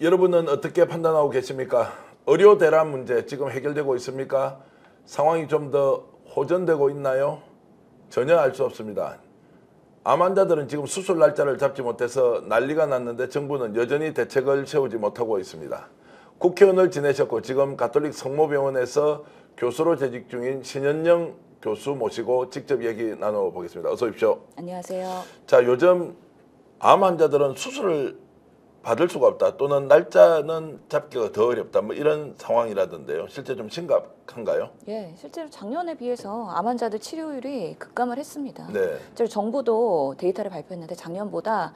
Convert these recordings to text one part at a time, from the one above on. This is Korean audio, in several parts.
여러분은 어떻게 판단하고 계십니까? 의료 대란 문제 지금 해결되고 있습니까? 상황이 좀 더 호전되고 있나요? 전혀 알 수 없습니다. 암 환자들은 지금 수술 날짜를 잡지 못해서 난리가 났는데 정부는 여전히 대책을 세우지 못하고 있습니다. 국회의원을 지내셨고 지금 가톨릭 성모병원에서 교수로 재직 중인 신현영 교수 모시고 직접 얘기 나눠보겠습니다. 어서 오십시오. 안녕하세요. 자, 요즘 암 환자들은 수술을 받을 수가 없다 또는 날짜는 잡기가 더 어렵다 뭐 이런 상황이라던데요. 실제 좀 심각한가요? 예, 실제로 작년에 비해서 암 환자들 치료율이 급감을 했습니다. 네. 실제로 정부도 데이터를 발표했는데 작년보다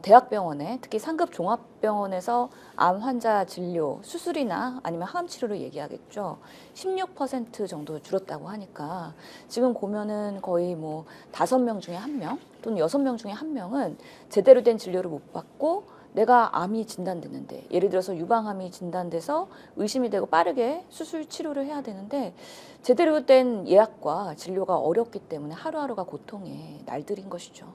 대학병원에 특히 상급 종합병원에서 암 환자 진료, 수술이나 아니면 항암 치료를 얘기하겠죠. 16% 정도 줄었다고 하니까 지금 보면은 거의 뭐 5명 중에 1명 또는 6명 중에 1명은 제대로 된 진료를 못 받고 내가 암이 진단됐는데 예를 들어서 유방암이 진단돼서 의심이 되고 빠르게 수술 치료를 해야 되는데 제대로 된 예약과 진료가 어렵기 때문에 하루하루가 고통의 날들인 것이죠.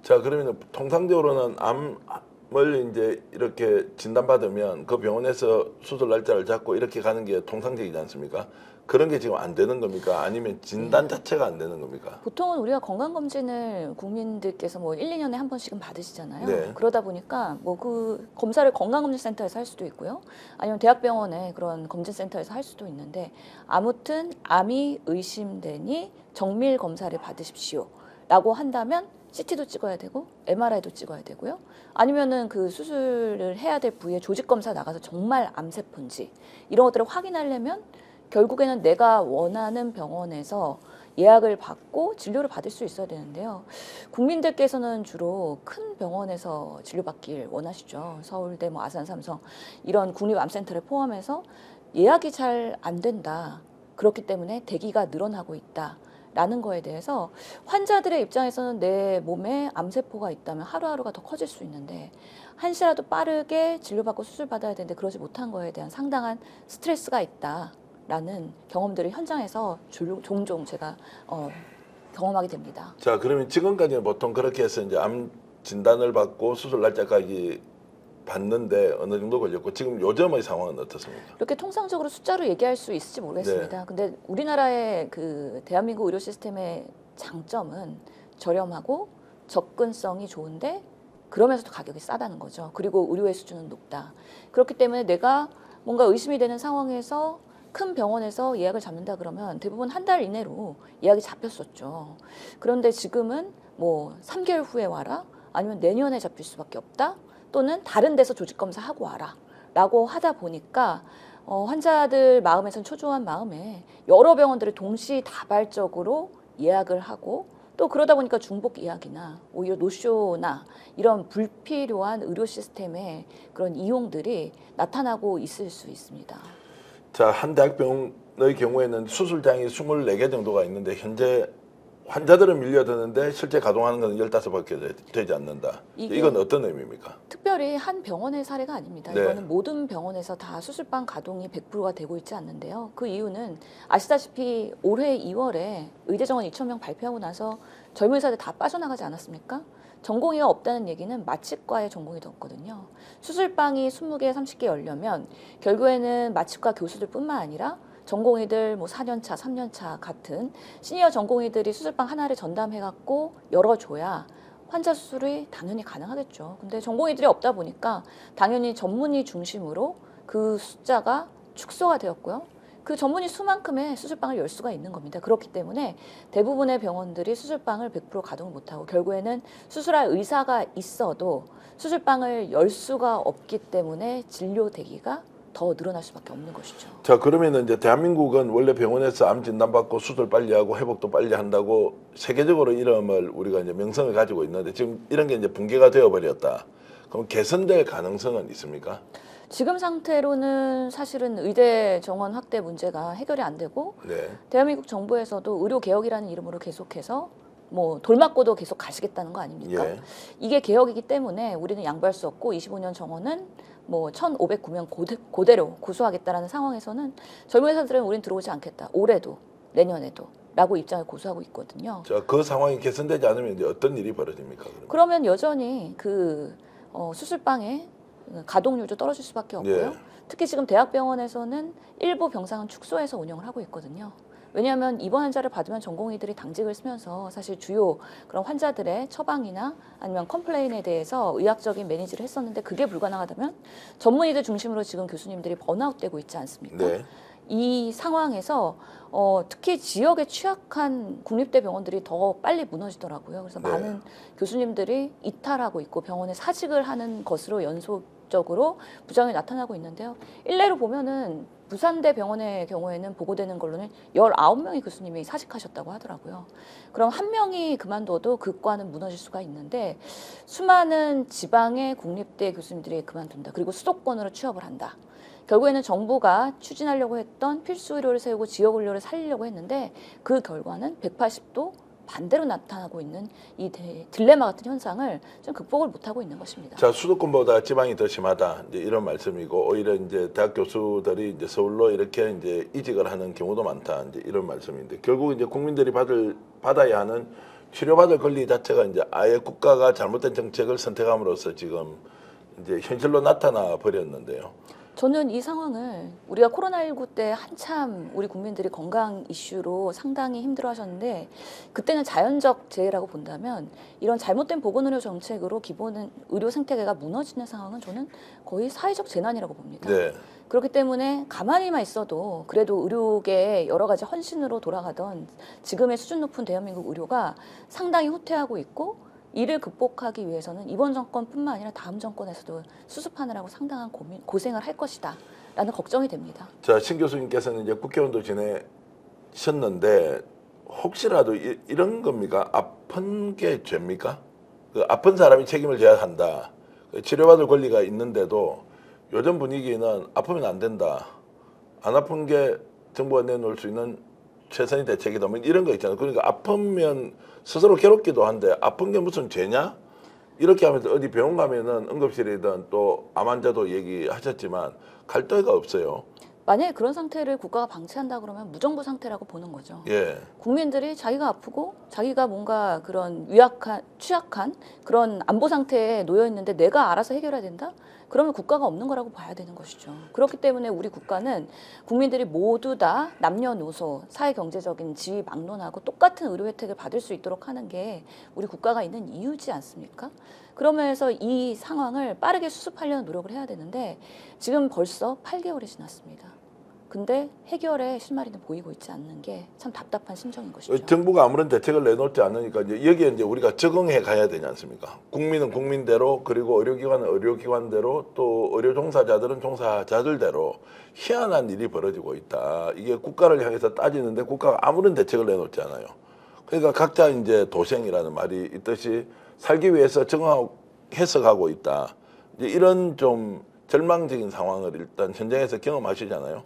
자, 그러면 통상적으로는 암을 이제 이렇게 진단받으면 그 병원에서 수술 날짜를 잡고 이렇게 가는 게 통상적이지 않습니까? 그런 게 지금 안 되는 겁니까? 아니면 진단 자체가 안 되는 겁니까? 보통은 우리가 건강검진을 국민들께서 뭐 1, 2년에 한 번씩은 받으시잖아요. 네. 그러다 보니까 뭐 그 검사를 건강검진센터에서 할 수도 있고요. 아니면 대학병원의 그런 검진센터에서 할 수도 있는데 아무튼 암이 의심되니 정밀 검사를 받으십시오. 라고 한다면 CT도 찍어야 되고 MRI도 찍어야 되고요. 아니면은 그 수술을 해야 될 부위에 조직 검사 나가서 정말 암세포인지 이런 것들을 확인하려면 결국에는 내가 원하는 병원에서 예약을 받고 진료를 받을 수 있어야 되는데요. 국민들께서는 주로 큰 병원에서 진료받길 원하시죠. 서울대, 뭐 아산, 삼성 이런 국립암센터를 포함해서 예약이 잘 안 된다. 그렇기 때문에 대기가 늘어나고 있다. 라는 거에 대해서 환자들의 입장에서는 내 몸에 암세포가 있다면 하루하루가 더 커질 수 있는데 한시라도 빠르게 진료받고 수술받아야 되는데 그러지 못한 거에 대한 상당한 스트레스가 있다. 라는 경험들을 현장에서 종종 제가 경험하게 됩니다. 자, 그러면 지금까지는 보통 그렇게 해서 이제 암 진단을 받고 수술 날짜까지 받는데 어느 정도 걸렸고 지금 요즘의 상황은 어떻습니까? 이렇게 통상적으로 숫자로 얘기할 수 있을지 모르겠습니다. 네. 근데 우리나라의 그 대한민국 의료 시스템의 장점은 저렴하고 접근성이 좋은데 그러면서도 가격이 싸다는 거죠. 그리고 의료의 수준은 높다. 그렇기 때문에 내가 뭔가 의심이 되는 상황에서 큰 병원에서 예약을 잡는다 그러면 대부분 한 달 이내로 예약이 잡혔었죠. 그런데 지금은 뭐 3개월 후에 와라 아니면 내년에 잡힐 수밖에 없다 또는 다른 데서 조직검사하고 와라 라고 하다 보니까 환자들 마음에선 초조한 마음에 여러 병원들을 동시다발적으로 예약을 하고 또 그러다 보니까 중복 예약이나 오히려 노쇼나 이런 불필요한 의료 시스템의 그런 이용들이 나타나고 있을 수 있습니다. 자, 한 대학병원의 경우에는 수술장이 24개 정도가 있는데 현재 환자들은 밀려드는데 실제 가동하는 건 15밖에 되지 않는다. 이건 어떤 의미입니까? 특별히 한 병원의 사례가 아닙니다. 네. 이거는 모든 병원에서 다 수술방 가동이 100%가 되고 있지 않는데요. 그 이유는 아시다시피 올해 2월에 의대 정원 2,000명 발표하고 나서 젊은 의사들 다 빠져나가지 않았습니까? 전공의가 없다는 얘기는 마취과에 전공의도 없거든요. 수술방이 20개, 30개 열려면 결국에는 마취과 교수들뿐만 아니라 전공의들 뭐 4년차, 3년차 같은 시니어 전공의들이 수술방 하나를 전담해갖고 열어줘야 환자 수술이 당연히 가능하겠죠. 근데 전공의들이 없다 보니까 당연히 전문의 중심으로 그 숫자가 축소가 되었고요. 그 전문의 수만큼의 수술방을 열 수가 있는 겁니다. 그렇기 때문에 대부분의 병원들이 수술방을 100% 가동을 못하고 결국에는 수술할 의사가 있어도 수술방을 열 수가 없기 때문에 진료 대기가 더 늘어날 수밖에 없는 것이죠. 자, 그러면 이제 대한민국은 원래 병원에서 암 진단받고 수술 빨리 하고 회복도 빨리 한다고 세계적으로 이름을 우리가 이제 명성을 가지고 있는데 지금 이런 게 이제 붕괴가 되어 버렸다. 그럼 개선될 가능성은 있습니까? 지금 상태로는 사실은 의대 정원 확대 문제가 해결이 안 되고 네. 대한민국 정부에서도 의료 개혁이라는 이름으로 계속해서 뭐 돌 맞고도 계속 가시겠다는 거 아닙니까? 예. 이게 개혁이기 때문에 우리는 양보할 수 없고 25년 정원은 뭐 1,509명 그대로 고수하겠다라는 상황에서는 젊은 회사들은 우린 들어오지 않겠다. 올해도 내년에도 라고 입장을 고수하고 있거든요. 자, 그 상황이 개선되지 않으면 이제 어떤 일이 벌어집니까? 그러면? 그러면 여전히 그 수술방에 가동률도 떨어질 수밖에 없고요. 예. 특히 지금 대학병원에서는 일부 병상은 축소해서 운영을 하고 있거든요. 왜냐하면 입원 환자를 받으면 전공의들이 당직을 쓰면서 사실 주요 그런 환자들의 처방이나 아니면 컴플레인에 대해서 의학적인 매니지를 했었는데 그게 불가능하다면 전문의들 중심으로 지금 교수님들이 번아웃되고 있지 않습니까? 네. 이 상황에서 특히 지역에 취약한 국립대 병원들이 더 빨리 무너지더라고요. 그래서 네. 많은 교수님들이 이탈하고 있고 병원에 사직을 하는 것으로 연속적으로 부작용이 나타나고 있는데요. 일례로 보면은 부산대 병원의 경우에는 보고되는 걸로는 19명의 교수님이 사직하셨다고 하더라고요. 그럼 한 명이 그만둬도 그 과는 무너질 수가 있는데 수많은 지방의 국립대 교수님들이 그만둔다. 그리고 수도권으로 취업을 한다. 결국에는 정부가 추진하려고 했던 필수 의료를 세우고 지역 의료를 살리려고 했는데 그 결과는 180도 반대로 나타나고 있는 이 딜레마 같은 현상을 좀 극복을 못하고 있는 것입니다. 자, 수도권보다 지방이 더 심하다. 이제 이런 말씀이고 오히려 이제 대학 교수들이 이제 서울로 이렇게 이제 이직을 하는 경우도 많다. 이제 이런 말씀인데 결국 이제 국민들이 받아야 하는 치료받을 권리 자체가 이제 아예 국가가 잘못된 정책을 선택함으로써 지금 이제 현실로 나타나 버렸는데요. 저는 이 상황을 우리가 코로나19 때 한참 우리 국민들이 건강 이슈로 상당히 힘들어하셨는데 그때는 자연적 재해라고 본다면 이런 잘못된 보건의료 정책으로 기본 의료 생태계가 무너지는 상황은 저는 거의 사회적 재난이라고 봅니다. 네. 그렇기 때문에 가만히만 있어도 그래도 의료계의 여러 가지 헌신으로 돌아가던 지금의 수준 높은 대한민국 의료가 상당히 후퇴하고 있고 이를 극복하기 위해서는 이번 정권뿐만 아니라 다음 정권에서도 수습하느라고 상당한 고생을 할 것이다 라는 걱정이 됩니다. 자, 신 교수님께서는 이제 국회의원도 지내셨는데 혹시라도 이런 겁니까? 아픈 게 죄입니까? 그 아픈 사람이 책임을 져야 한다. 치료받을 권리가 있는데도 요즘 분위기는 아프면 안 된다. 안 아픈 게 정부가 내놓을 수 있는 최선의 대책이다. 뭐 이런 거 있잖아요. 그러니까 아프면 스스로 괴롭기도 한데 아픈 게 무슨 죄냐? 이렇게 하면서 어디 병원 가면은 응급실이든 또 암 환자도 얘기하셨지만 갈 데가 없어요. 만약에 그런 상태를 국가가 방치한다 그러면 무정부 상태라고 보는 거죠. 예. 국민들이 자기가 아프고 자기가 뭔가 그런 취약한 그런 안보 상태에 놓여 있는데 내가 알아서 해결해야 된다? 그러면 국가가 없는 거라고 봐야 되는 것이죠. 그렇기 때문에 우리 국가는 국민들이 모두 다 남녀노소, 사회 경제적인 지위 막론하고 똑같은 의료 혜택을 받을 수 있도록 하는 게 우리 국가가 있는 이유지 않습니까? 그러면서 이 상황을 빠르게 수습하려는 노력을 해야 되는데 지금 벌써 8개월이 지났습니다. 근데 해결의 실마리는 보이고 있지 않는 게 참 답답한 심정인 것이죠. 정부가 아무런 대책을 내놓지 않으니까 이제 여기에 이제 우리가 적응해 가야 되지 않습니까? 국민은 국민대로 그리고 의료기관은 의료기관대로 또 의료 종사자들은 종사자들대로 희한한 일이 벌어지고 있다. 이게 국가를 향해서 따지는데 국가가 아무런 대책을 내놓지 않아요. 그러니까 각자 이제 도생이라는 말이 있듯이 살기 위해서 적응하고 해석하고 있다. 이제 이런 좀 절망적인 상황을 일단 현장에서 경험하시잖아요.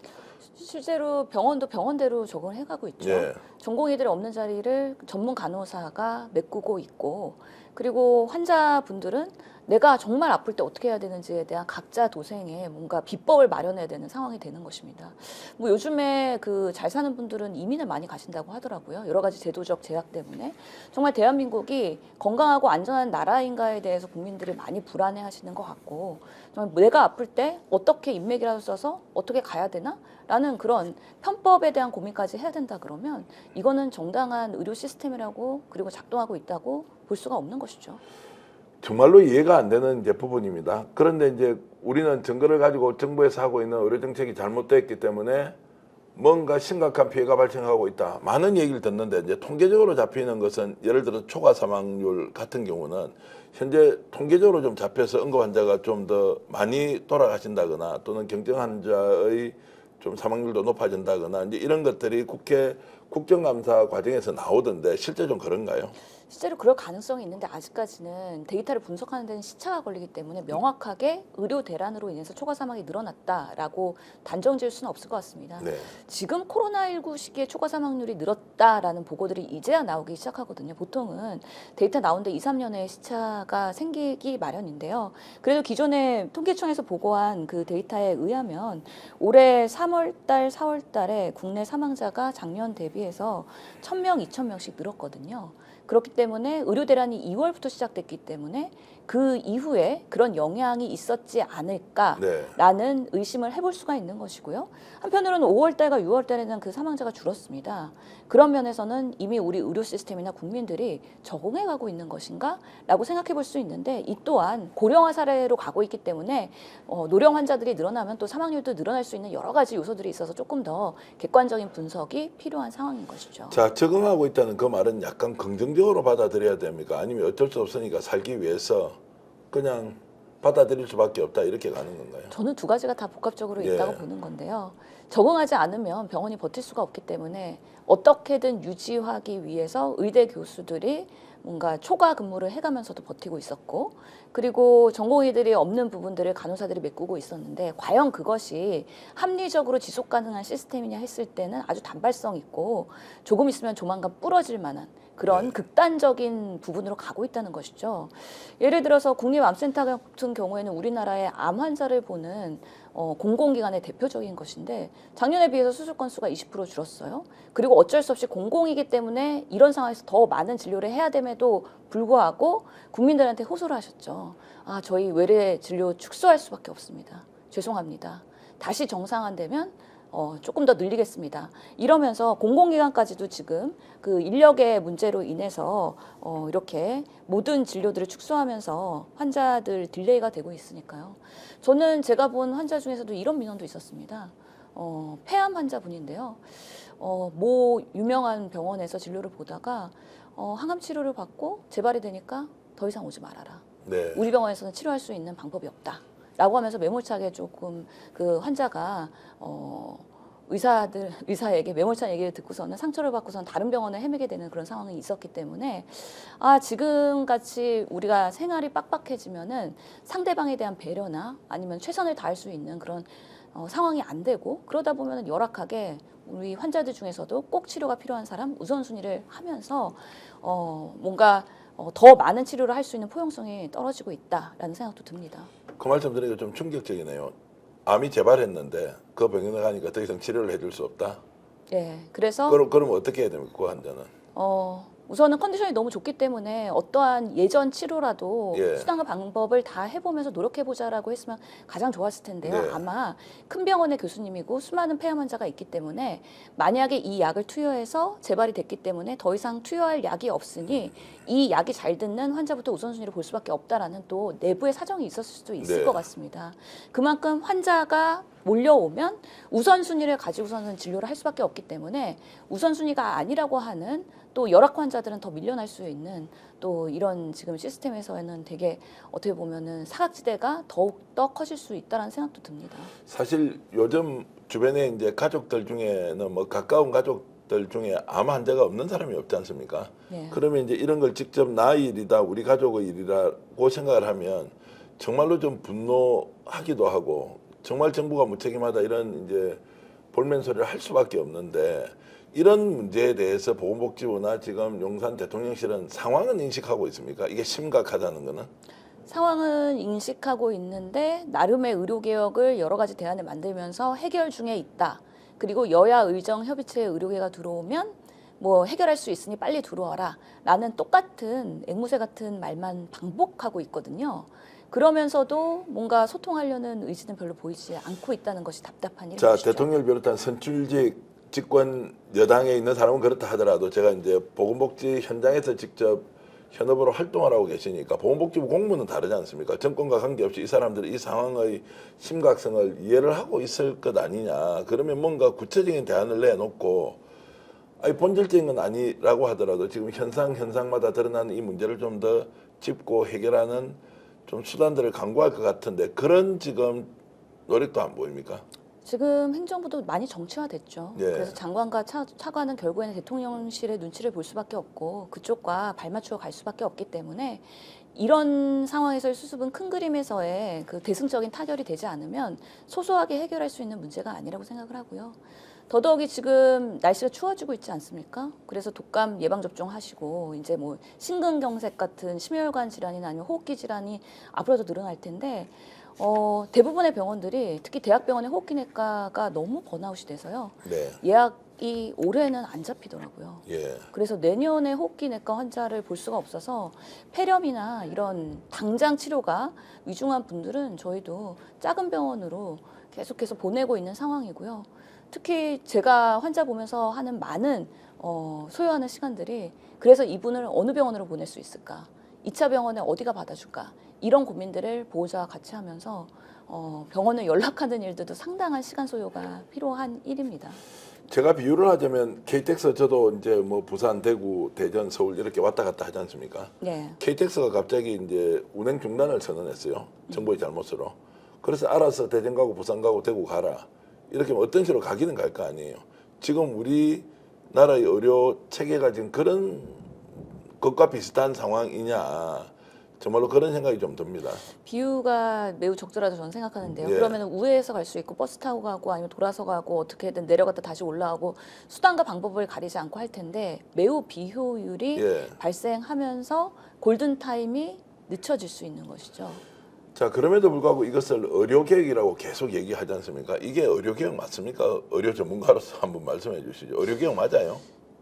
실제로 병원도 병원대로 적응을 해가고 있죠. 예. 전공의들이 없는 자리를 전문 간호사가 메꾸고 있고 그리고 환자분들은 내가 정말 아플 때 어떻게 해야 되는지에 대한 각자 도생에 뭔가 비법을 마련해야 되는 상황이 되는 것입니다. 뭐 요즘에 그 잘 사는 분들은 이민을 많이 가신다고 하더라고요. 여러 가지 제도적 제약 때문에. 정말 대한민국이 건강하고 안전한 나라인가에 대해서 국민들이 많이 불안해하시는 것 같고 정말 내가 아플 때 어떻게 인맥이라도 써서 어떻게 가야 되나? 라는 그런 편법에 대한 고민까지 해야 된다 그러면 이거는 정당한 의료 시스템이라고 그리고 작동하고 있다고 볼 수가 없는 것이죠. 정말로 이해가 안 되는 이제 부분입니다. 그런데 이제 우리는 증거를 가지고 정부에서 하고 있는 의료 정책이 잘못됐기 때문에 뭔가 심각한 피해가 발생하고 있다. 많은 얘기를 듣는데 이제 통계적으로 잡히는 것은 예를 들어 초과 사망률 같은 경우는 현재 통계적으로 좀 잡혀서 응급 환자가 좀 더 많이 돌아가신다거나 또는 경증 환자의 좀 사망률도 높아진다거나 이제 이런 것들이 국회 국정감사 과정에서 나오던데 실제 좀 그런가요? 실제로 그럴 가능성이 있는데 아직까지는 데이터를 분석하는 데는 시차가 걸리기 때문에 명확하게 의료 대란으로 인해서 초과 사망이 늘어났다라고 단정 지을 수는 없을 것 같습니다. 네. 지금 코로나19 시기에 초과 사망률이 늘었다라는 보고들이 이제야 나오기 시작하거든요. 보통은 데이터 나오는데 2, 3년의 시차가 생기기 마련인데요. 그래도 기존에 통계청에서 보고한 그 데이터에 의하면 올해 3월달, 4월달에 국내 사망자가 작년 대비해서 1,000명, 2,000명씩 늘었거든요. 그렇기 때문에 의료 대란이 2월부터 시작됐기 때문에 그 이후에 그런 영향이 있었지 않을까라는 네. 의심을 해볼 수가 있는 것이고요. 한편으로는 5월달과 6월달에는 그 사망자가 줄었습니다. 그런 면에서는 이미 우리 의료 시스템이나 국민들이 적응해가고 있는 것인가라고 생각해볼 수 있는데, 이 또한 고령화 사례로 가고 있기 때문에 노령 환자들이 늘어나면 또 사망률도 늘어날 수 있는 여러 가지 요소들이 있어서 조금 더 객관적인 분석이 필요한 상황인 것이죠. 자, 적응하고 있다는 그 말은 약간 긍정적으로 받아들여야 됩니까? 아니면 어쩔 수 없으니까 살기 위해서 그냥 받아들일 수밖에 없다 이렇게 가는 건가요? 저는 두 가지가 다 복합적으로 예. 있다고 보는 건데요. 적응하지 않으면 병원이 버틸 수가 없기 때문에 어떻게든 유지하기 위해서 의대 교수들이 뭔가 초과 근무를 해가면서도 버티고 있었고, 그리고 전공의들이 없는 부분들을 간호사들이 메꾸고 있었는데, 과연 그것이 합리적으로 지속 가능한 시스템이냐 했을 때는 아주 단발성 있고 조금 있으면 조만간 부러질 만한 그런 네. 극단적인 부분으로 가고 있다는 것이죠. 예를 들어서 국립암센터 같은 경우에는 우리나라의 암 환자를 보는 공공기관의 대표적인 것인데, 작년에 비해서 수술 건수가 20% 줄었어요. 그리고 어쩔 수 없이 공공이기 때문에 이런 상황에서 더 많은 진료를 해야 됨에도 불구하고 국민들한테 호소를 하셨죠. 아, 저희 외래 진료 축소할 수밖에 없습니다. 죄송합니다. 다시 정상화되면 조금 더 늘리겠습니다. 이러면서 공공기관까지도 지금 그 인력의 문제로 인해서 이렇게 모든 진료들을 축소하면서 환자들 딜레이가 되고 있으니까요. 저는 제가 본 환자 중에서도 이런 민원도 있었습니다. 폐암 환자분인데요. 모 유명한 병원에서 진료를 보다가 항암 치료를 받고 재발이 되니까 더 이상 오지 말아라. 네. 우리 병원에서는 치료할 수 있는 방법이 없다. 라고 하면서 매몰차게 조금 그 환자가 의사에게 매몰찬 얘기를 듣고서는 상처를 받고서는 다른 병원에 헤매게 되는 그런 상황이 있었기 때문에, 아, 지금 같이 우리가 생활이 빡빡해지면은 상대방에 대한 배려나 아니면 최선을 다할 수 있는 그런 상황이 안 되고, 그러다 보면은 열악하게 우리 환자들 중에서도 꼭 치료가 필요한 사람 우선순위를 하면서 뭔가 더 많은 치료를 할 수 있는 포용성이 떨어지고 있다라는 생각도 듭니다. 그 말씀 드리니까 좀 충격적이네요. 암이 재발했는데 그 병원에 가니까 더 이상 치료를 해줄 수 없다. 예, 그래서 그럼 어떻게 해야 됩니까? 그 환자는? 우선은 컨디션이 너무 좋기 때문에 어떠한 예전 치료라도 예. 수단과 방법을 다 해보면서 노력해보자라고 했으면 가장 좋았을 텐데요. 네. 아마 큰 병원의 교수님이고 수많은 폐암 환자가 있기 때문에 만약에 이 약을 투여해서 재발이 됐기 때문에 더 이상 투여할 약이 없으니 이 약이 잘 듣는 환자부터 우선순위를 볼 수밖에 없다라는 또 내부의 사정이 있었을 수도 있을 네. 것 같습니다. 그만큼 환자가 몰려오면 우선순위를 가지고서는 진료를 할 수밖에 없기 때문에 우선순위가 아니라고 하는 또 열악 환자들은 더 밀려날 수 있는 또 이런 지금 시스템에서는 되게 어떻게 보면은 사각지대가 더욱더 커질 수 있다는 생각도 듭니다. 사실 요즘 주변에 이제 가족들 중에는 뭐 가까운 가족들 중에 암 환자가 없는 사람이 없지 않습니까? 네. 그러면 이제 이런 걸 직접 나의 일이다, 우리 가족의 일이라고 생각을 하면 정말로 좀 분노하기도 하고 정말 정부가 무책임하다 이런 이제 볼멘 소리를 할 수밖에 없는데, 이런 문제에 대해서 보건복지부나 지금 용산 대통령실은 상황은 인식하고 있습니까? 이게 심각하다는 거는? 상황은 인식하고 있는데 나름의 의료개혁을 여러 가지 대안을 만들면서 해결 중에 있다. 그리고 여야 의정 협의체에 의료계가 들어오면 뭐 해결할 수 있으니 빨리 들어와라 라는 똑같은 앵무새 같은 말만 반복하고 있거든요. 그러면서도 뭔가 소통하려는 의지는 별로 보이지 않고 있다는 것이 답답한 자, 일이죠. 대통령을 비롯한 선출직 집권 여당에 있는 사람은 그렇다 하더라도 제가 이제 보건복지 현장에서 직접 현업으로 활동을 하고 계시니까 보건복지부 공무는 다르지 않습니까? 정권과 관계없이 이 사람들이 이 상황의 심각성을 이해를 하고 있을 것 아니냐. 그러면 뭔가 구체적인 대안을 내놓고, 아니 본질적인 건 아니라고 하더라도 지금 현상마다 드러나는 이 문제를 좀 더 짚고 해결하는 좀 수단들을 강구할 것 같은데, 그런 지금 노력도 안 보입니까? 지금 행정부도 많이 정치화됐죠. 예. 그래서 장관과 차관은 결국에는 대통령실의 눈치를 볼 수밖에 없고 그쪽과 발맞추어 갈 수밖에 없기 때문에 이런 상황에서의 수습은 큰 그림에서의 그 대승적인 타결이 되지 않으면 소소하게 해결할 수 있는 문제가 아니라고 생각을 하고요. 더더욱이 지금 날씨가 추워지고 있지 않습니까? 그래서 독감 예방접종 하시고 이제 뭐 심근경색 같은 심혈관 질환이나 아니면 호흡기 질환이 앞으로도 늘어날 텐데 대부분의 병원들이 특히 대학병원의 호흡기내과가 너무 번아웃이 돼서요. 네. 예약이 올해는 안 잡히더라고요. 예. 그래서 내년에 호흡기내과 환자를 볼 수가 없어서 폐렴이나 이런 당장 치료가 위중한 분들은 저희도 작은 병원으로 계속해서 보내고 있는 상황이고요. 특히 제가 환자 보면서 하는 많은 소요하는 시간들이 그래서 이분을 어느 병원으로 보낼 수 있을까? 2차 병원에 어디가 받아줄까? 이런 고민들을 보호자와 같이 하면서 병원을 연락하는 일들도 상당한 시간 소요가 필요한 일입니다. 제가 비유를 하자면 KTX 저도 이제 뭐 부산, 대구, 대전, 서울 이렇게 왔다 갔다 하지 않습니까? 네. KTX가 갑자기 이제 운행 중단을 선언했어요. 정부의 잘못으로. 그래서 알아서 대전 가고 부산 가고 대구 가라. 이렇게 하면 어떤 식으로 가기는 갈 거 아니에요. 지금 우리나라의 의료 체계가 지금 그런 것과 비슷한 상황이냐. 정말로 그런 생각이 좀 듭니다. 비유가 매우 적절하다고 저는 생각하는데요. 예. 그러면 우회해서 갈 수 있고 버스 타고 가고 아니면 돌아서 가고 어떻게든 내려갔다 다시 올라오고 수단과 방법을 가리지 않고 할 텐데 매우 비효율이 예. 발생하면서 골든타임이 늦춰질 수 있는 것이죠. 자, 그럼에도 불구하고 이것을 의료개혁이라고 계속 얘기하지 않습니까? 이게 의료개혁 맞습니까? 의료 전문가로서 한번 말씀해 주시죠. 의료개혁 맞아요?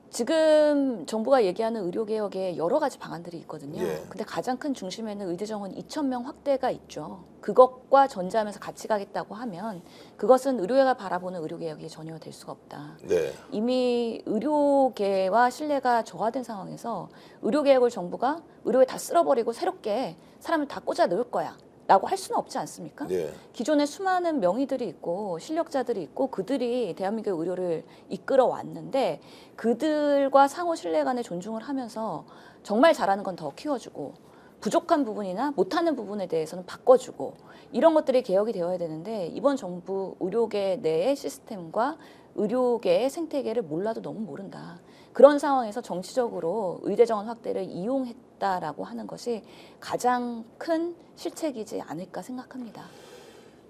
지금 정부가 얘기하는 의료개혁에 여러 가지 방안들이 있거든요. 예. 근데 가장 큰 중심에는 의대정원 2,000명 확대가 있죠. 그것과 전제하면서 같이 가겠다고 하면 그것은 의료계가 바라보는 의료개혁이 전혀 될 수가 없다. 네. 이미 의료계와 신뢰가 저하된 상황에서 의료개혁을 정부가 의료에 다 쓸어버리고 새롭게 사람을 다 꽂아 넣을 거야 라고 할 수는 없지 않습니까? 네. 기존에 수많은 명의들이 있고 실력자들이 있고 그들이 대한민국의 의료를 이끌어 왔는데 그들과 상호 신뢰 간의 존중을 하면서 정말 잘하는 건 더 키워주고 부족한 부분이나 못하는 부분에 대해서는 바꿔주고 이런 것들이 개혁이 되어야 되는데 이번 정부 의료계 내의 시스템과 의료계의 생태계를 몰라도 너무 모른다. 그런 상황에서 정치적으로 의대정원 확대를 이용했다라고 하는 것이 가장 큰 실책이지 않을까 생각합니다.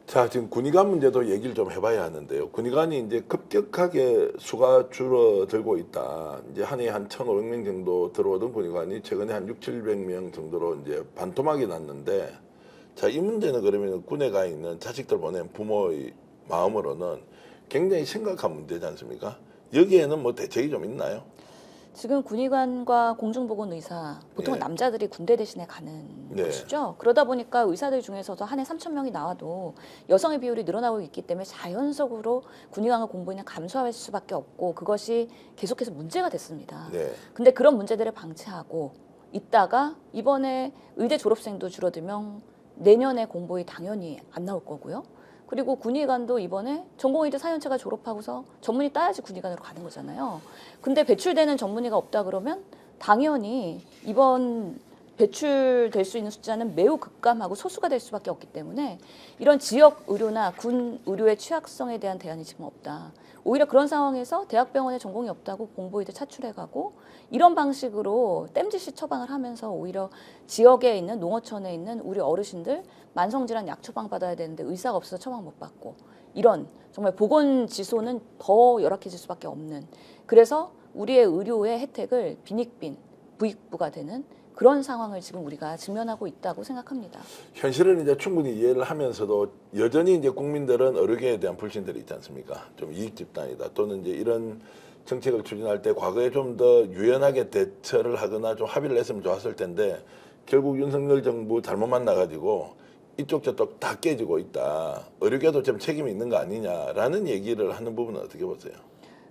자, 지금 군의관 문제도 얘기를 좀 해봐야 하는데요. 군의관이 이제 급격하게 수가 줄어들고 있다. 이제 한 해에 한 1,500명 정도 들어오던 군의관이 최근에 한 600~700명 정도로 이제 반토막이 났는데, 자, 이 문제는 그러면 군에 가 있는 자식들 보낸 부모의 마음으로는 굉장히 심각한 문제지 않습니까? 여기에는 뭐 대책이 좀 있나요? 지금 군의관과 공중보건의사 보통은 네. 남자들이 군대 대신에 가는 네. 것이죠. 그러다 보니까 의사들 중에서도 한 해 3,000명이 나와도 여성의 비율이 늘어나고 있기 때문에 자연적으로 군의관과 공보인은 감소할 수밖에 없고 그것이 계속해서 문제가 됐습니다. 네. 근데 그런 문제들을 방치하고 있다가 이번에 의대 졸업생도 줄어들면 내년에 공보위 당연히 안 나올 거고요. 그리고 군의관도 이번에 전공의대 4년차가 졸업하고서 전문의 따야지 군의관으로 가는 거잖아요. 근데 배출되는 전문의가 없다 그러면 당연히 이번 배출될 수 있는 숫자는 매우 급감하고 소수가 될 수밖에 없기 때문에 이런 지역 의료나 군 의료의 취약성에 대한 대안이 지금 없다. 오히려 그런 상황에서 대학병원에 전공이 없다고 공보의대 차출해가고 이런 방식으로 땜짓이 처방을 하면서 오히려 지역에 있는 농어촌에 있는 우리 어르신들 만성질환 약 처방 받아야 되는데 의사가 없어서 처방 못 받고 이런 정말 보건 지소는 더 열악해질 수밖에 없는 그래서 우리의 의료의 혜택을 빈익빈 부익부가 되는 그런 상황을 지금 우리가 직면하고 있다고 생각합니다. 현실은 이제 충분히 이해를 하면서도 여전히 이제 국민들은 의료계에 대한 불신들이 있지 않습니까? 좀 이익 집단이다. 또는 이제 이런 정책을 추진할 때 과거에 좀 더 유연하게 대처를 하거나 좀 합의를 했으면 좋았을 텐데 결국 윤석열 정부 잘못 만나가지고 이쪽 저쪽 다 깨지고 있다. 의료계도 좀 책임이 있는 거 아니냐라는 얘기를 하는 부분은 어떻게 보세요?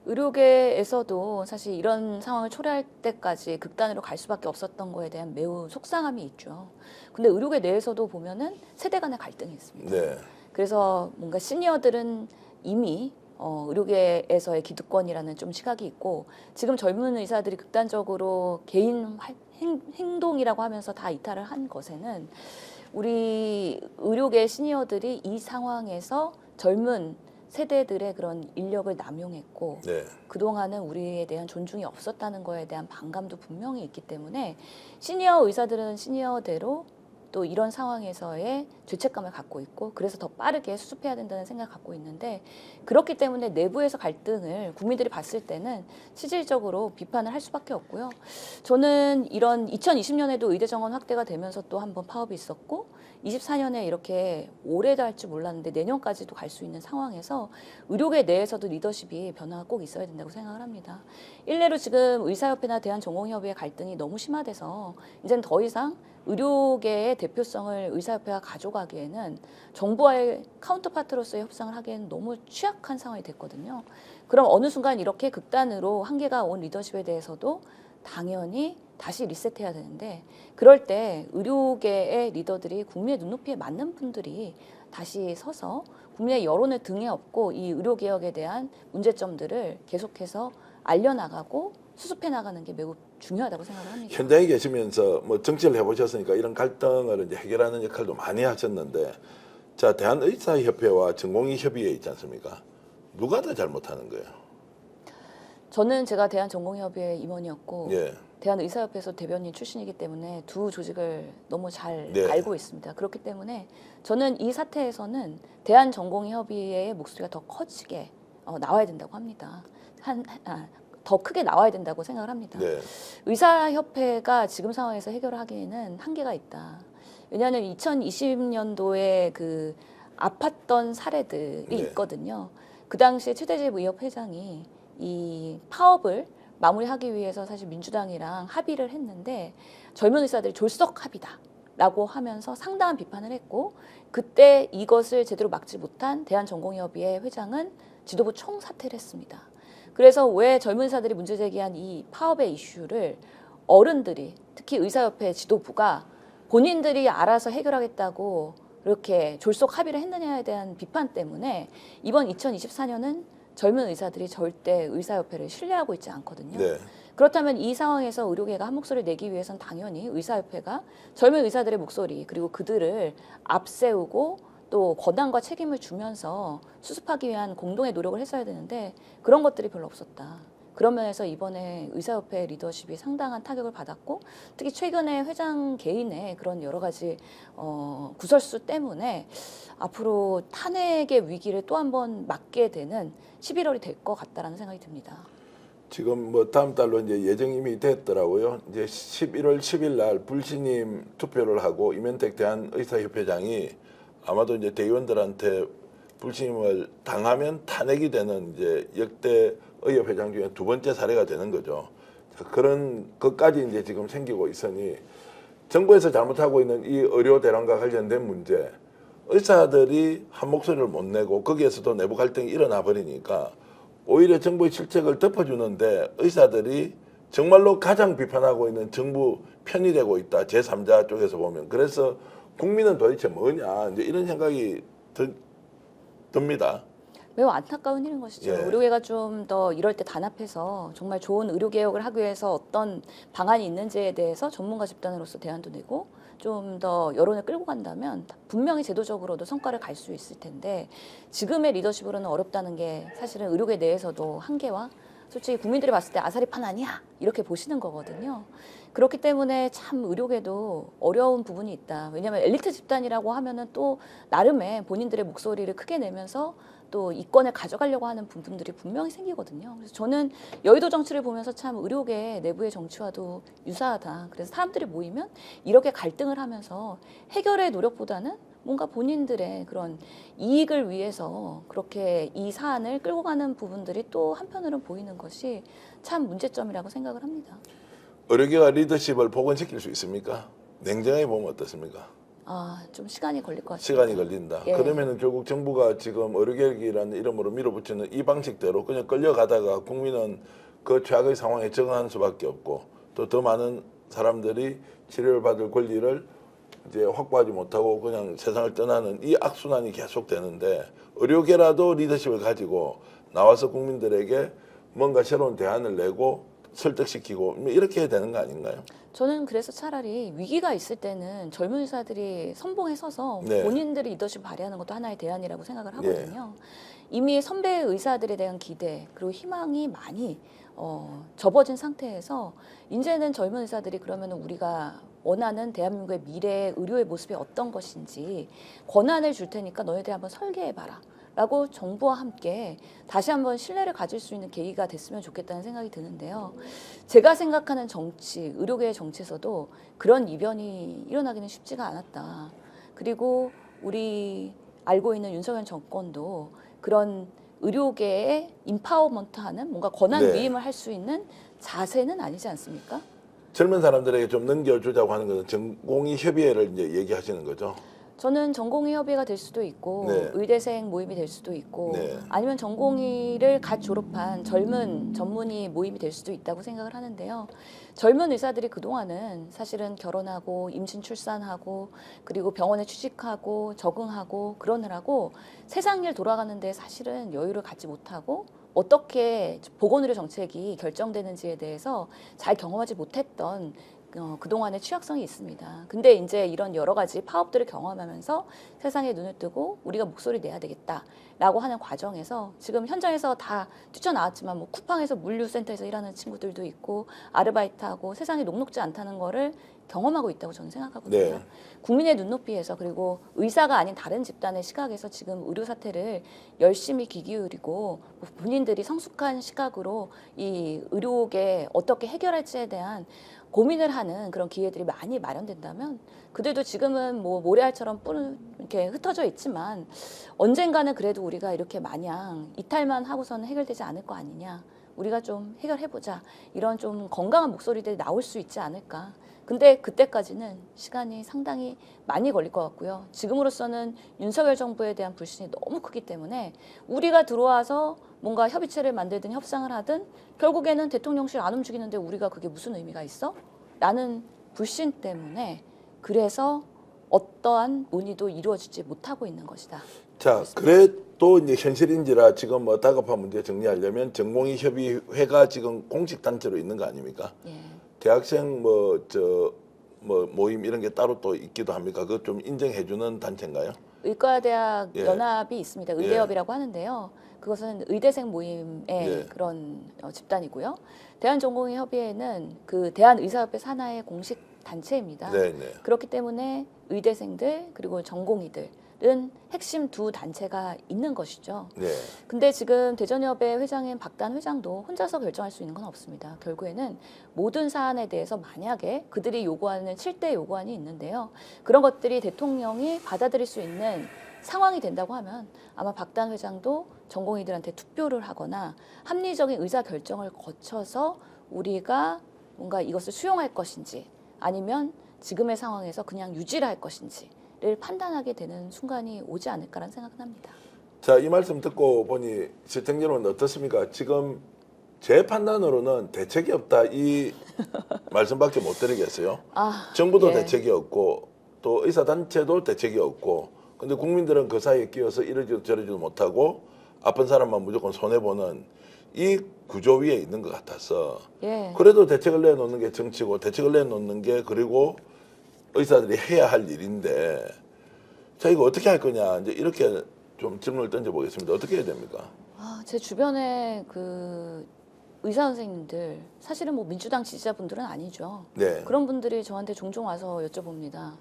의료계에서도 사실 이런 상황을 초래할 때까지 극단으로 갈 수밖에 없었던 거에 대한 매우 속상함이 있죠. 근데 의료계 내에서도 보면은 세대 간의 갈등이 있습니다. 네. 그래서 뭔가 시니어들은 이미 의료계에서의 기득권이라는 좀 시각이 있고 지금 젊은 의사들이 극단적으로 개인 행동이라고 하면서 다 이탈을 한 것에는 우리 의료계 시니어들이 이 상황에서 젊은 세대들의 그런 인력을 남용했고 네. 그동안은 우리에 대한 존중이 없었다는 거에 대한 반감도 분명히 있기 때문에 시니어 의사들은 시니어대로 또 이런 상황에서의 죄책감을 갖고 있고 그래서 더 빠르게 수습해야 된다는 생각을 갖고 있는데 그렇기 때문에 내부에서 갈등을 국민들이 봤을 때는 실질적으로 비판을 할 수밖에 없고요. 저는 이런 2020년에도 의대 정원 확대가 되면서 또 한 번 파업이 있었고 24년에 이렇게 올해도 할 줄 몰랐는데 내년까지도 갈 수 있는 상황에서 의료계 내에서도 리더십이 변화가 꼭 있어야 된다고 생각을 합니다. 일례로 지금 의사협회나 대한전공의협의회 갈등이 너무 심화돼서 이제는 더 이상 의료계의 대표성을 의사협회가 가져가기에는 정부와의 카운터파트로서의 협상을 하기에는 너무 취약한 상황이 됐거든요. 그럼 어느 순간 이렇게 극단으로 한계가 온 리더십에 대해서도 당연히 다시 리셋해야 되는데, 그럴 때 의료계의 리더들이 국민의 눈높이에 맞는 분들이 다시 서서 국민의 여론을 등에 업고 이 의료개혁에 대한 문제점들을 계속해서 알려나가고 수습해 나가는 게 매우 중요하다고 생각을 합니다. 현장에 계시면서 뭐 정치를 해보셨으니까 이런 갈등을 이제 해결하는 역할도 많이 하셨는데, 자, 대한의사협회와 전공의협의회 있지 않습니까? 누가 더 잘못하는 거예요? 저는 제가 대한전공의협의회 임원이었고 예. 대한의사협회에서 대변인 출신이기 때문에 두 조직을 너무 잘 네. 알고 있습니다. 그렇기 때문에 저는 이 사태에서는 대한전공의협의회의 목소리가 더 커지게 나와야 된다고 합니다. 더 크게 나와야 된다고 생각을 합니다. 네. 의사협회가 지금 상황에서 해결을 하기에는 한계가 있다. 왜냐하면 2020년도에 그 아팠던 사례들이 네. 있거든요. 그 당시에 최대집 의협회장이 이 파업을 마무리하기 위해서 사실 민주당이랑 합의를 했는데 젊은 의사들이 졸속 합의다라고 하면서 상당한 비판을 했고, 그때 이것을 제대로 막지 못한 대한전공의협의회 회장은 지도부 총사퇴를 했습니다. 그래서 왜 젊은 의사들이 문제 제기한 이 파업의 이슈를 어른들이, 특히 의사협회 지도부가 본인들이 알아서 해결하겠다고 이렇게 졸속 합의를 했느냐에 대한 비판 때문에 이번 2024년은 젊은 의사들이 절대 의사협회를 신뢰하고 있지 않거든요. 네. 그렇다면 이 상황에서 의료계가 한 목소리를 내기 위해서는 당연히 의사협회가 젊은 의사들의 목소리, 그리고 그들을 앞세우고 또 권한과 책임을 주면서 수습하기 위한 공동의 노력을 했어야 되는데 그런 것들이 별로 없었다. 그런 면에서 이번에 의사협회 리더십이 상당한 타격을 받았고, 특히 최근에 회장 개인의 그런 여러 가지 구설수 때문에 앞으로 탄핵의 위기를 또 한 번 맞게 되는 11월이 될 것 같다라는 생각이 듭니다. 지금 뭐 다음 달로 이제 예정이 이미 됐더라고요. 이제 11월 10일 날 불신임 투표를 하고 이면택 대한의사협회장이 아마도 이제 대의원들한테 불신임을 당하면 탄핵이 되는 이제 역대 의협회장 중에 두 번째 사례가 되는 거죠. 자, 그런 것까지 이제 지금 생기고 있으니 정부에서 잘못하고 있는 이 의료 대란과 관련된 문제, 의사들이 한 목소리를 못 내고 거기에서도 내부 갈등이 일어나 버리니까 오히려 정부의 실책을 덮어주는데 의사들이 정말로 가장 비판하고 있는 정부 편이 되고 있다. 제3자 쪽에서 보면. 그래서 국민은 도대체 뭐냐, 이제 이런 생각이 듭니다. 매우 안타까운 일인 것이죠. 예. 의료계가 좀 더 이럴 때 단합해서 정말 좋은 의료개혁을 하기 위해서 어떤 방안이 있는지에 대해서 전문가 집단으로서 대안도 내고 좀 더 여론을 끌고 간다면 분명히 제도적으로도 성과를 갈 수 있을 텐데, 지금의 리더십으로는 어렵다는 게 사실은 의료계 내에서도 한계와 솔직히 국민들이 봤을 때 아사리판 아니야 이렇게 보시는 거거든요. 그렇기 때문에 참 의료계도 어려운 부분이 있다. 왜냐하면 엘리트 집단이라고 하면은 또 나름의 본인들의 목소리를 크게 내면서 또 이권을 가져가려고 하는 부분들이 분명히 생기거든요. 그래서 저는 여의도 정치를 보면서 참 의료계 내부의 정치와도 유사하다. 그래서 사람들이 모이면 이렇게 갈등을 하면서 해결의 노력보다는 뭔가 본인들의 그런 이익을 위해서 그렇게 이 사안을 끌고 가는 부분들이 또 한편으로는 보이는 것이 참 문제점이라고 생각을 합니다. 의료계가 리더십을 복원시킬 수 있습니까? 냉정하게 보면 어떻습니까? 좀 시간이 걸릴 것 같습니다. 시간이 걸린다. 예. 그러면은 결국 정부가 지금 의료개혁이라는 이름으로 밀어붙이는 이 방식대로 그냥 끌려가다가 국민은 그 최악의 상황에 적응하는 수밖에 없고, 또 더 많은 사람들이 치료를 받을 권리를 이제 확보하지 못하고 그냥 세상을 떠나는 이 악순환이 계속되는데, 의료계라도 리더십을 가지고 나와서 국민들에게 뭔가 새로운 대안을 내고 설득시키고 이렇게 해야 되는 거 아닌가요? 저는 그래서 차라리 위기가 있을 때는 젊은 의사들이 선봉에 서서 네. 본인들이 리더십을 발휘하는 것도 하나의 대안이라고 생각을 하거든요. 이미 선배 의사들에 대한 기대 그리고 희망이 많이 접어진 상태에서 이제는 젊은 의사들이 그러면 우리가 원하는 대한민국의 미래 의료의 모습이 어떤 것인지 권한을 줄 테니까 너희들이 한번 설계해봐라 라고 정부와 함께 다시 한번 신뢰를 가질 수 있는 계기가 됐으면 좋겠다는 생각이 드는데요. 제가 생각하는 정치, 의료계의 정치에서도 그런 이변이 일어나기는 쉽지가 않았다. 그리고 우리 알고 있는 윤석열 정권도 그런 의료계에 임파워먼트하는 뭔가 권한 네. 위임을 할 수 있는 자세는 아니지 않습니까? 젊은 사람들에게 좀 넘겨주자고 하는 것은 전공의 협의회를 이제 얘기하시는 거죠. 저는 전공의 협의가 될 수도 있고 네. 의대생 모임이 될 수도 있고 네. 아니면 전공의를 갓 졸업한 젊은 전문의 모임이 될 수도 있다고 생각을 하는데요. 젊은 의사들이 그동안은 사실은 결혼하고 임신 출산하고 그리고 병원에 취직하고 적응하고 그러느라고 세상 일 돌아가는데 사실은 여유를 갖지 못하고 어떻게 보건의료 정책이 결정되는지에 대해서 잘 경험하지 못했던 그동안의 취약성이 있습니다. 근데 이제 이런 여러 가지 파업들을 경험하면서 세상에 눈을 뜨고 우리가 목소리 내야 되겠다라고 하는 과정에서 지금 현장에서 다 뛰쳐나왔지만 뭐 쿠팡에서 물류센터에서 일하는 친구들도 있고 아르바이트하고 세상이 녹록지 않다는 거를 경험하고 있다고 저는 생각하거든요. 네. 국민의 눈높이에서 그리고 의사가 아닌 다른 집단의 시각에서 지금 의료 사태를 열심히 귀 기울이고 본인들이 성숙한 시각으로 이 의료계 어떻게 해결할지에 대한 고민을 하는 그런 기회들이 많이 마련된다면 그들도 지금은 뭐 모래알처럼 이렇게 흩어져 있지만 언젠가는 그래도 우리가 이렇게 마냥 이탈만 하고서는 해결되지 않을 거 아니냐. 우리가 좀 해결해보자. 이런 좀 건강한 목소리들이 나올 수 있지 않을까. 근데 그때까지는 시간이 상당히 많이 걸릴 것 같고요. 지금으로서는 윤석열 정부에 대한 불신이 너무 크기 때문에 우리가 들어와서 뭔가 협의체를 만들든 협상을 하든 결국에는 대통령실 안 움직이는데 우리가 그게 무슨 의미가 있어? 라는 불신 때문에 그래서 어떠한 논의도 이루어지지 못하고 있는 것이다. 자, 그래도 이제 현실인지라 지금 뭐 다급한 문제 정리하려면 전공의 협의회가 지금 공식 단체로 있는 거 아닙니까? 예. 대학생 모임 이런 게 따로 또 있기도 합니까? 그거 좀 인정해주는 단체인가요? 의과대학 예. 연합이 있습니다. 의대협이라고 하는데요. 그것은 의대생 모임의 예. 그런 집단이고요. 대한전공의협의회는 그 대한의사협회 산하의 공식 단체입니다. 네, 네. 그렇기 때문에 의대생들 그리고 전공의들은 핵심 두 단체가 있는 것이죠. 네. 근데 지금 대전협의 회장인 박단 회장도 혼자서 결정할 수 있는 건 없습니다. 결국에는 모든 사안에 대해서 만약에 그들이 요구하는 7대 요구안이 있는데요. 그런 것들이 대통령이 받아들일 수 있는 상황이 된다고 하면 아마 박단 회장도 전공의들한테 투표를 하거나 합리적인 의사 결정을 거쳐서 우리가 뭔가 이것을 수용할 것인지 아니면 지금의 상황에서 그냥 유지를 할 것인지를 판단하게 되는 순간이 오지 않을까라는 생각은 합니다. 자, 이 말씀 듣고 보니 시청 여러분 어떻습니까? 지금 제 판단으로는 대책이 없다 이 말씀밖에 못 드리겠어요. 정부도 예. 대책이 없고 또 의사단체도 대책이 없고 근데 국민들은 그 사이에 끼어서 이러지도 저러지도 못하고 아픈 사람만 무조건 손해보는 이 구조 위에 있는 것 같아서 예. 그래도 대책을 내놓는 게 정치고 대책을 내놓는 게 그리고 의사들이 해야 할 일인데 자 이거 어떻게 할 거냐 이제 이렇게 좀 질문을 던져보겠습니다. 어떻게 해야 됩니까? 제 주변에 그 의사 선생님들 사실은 뭐 민주당 지지자분들은 아니죠. 네. 그런 분들이 저한테 종종 와서 여쭤봅니다.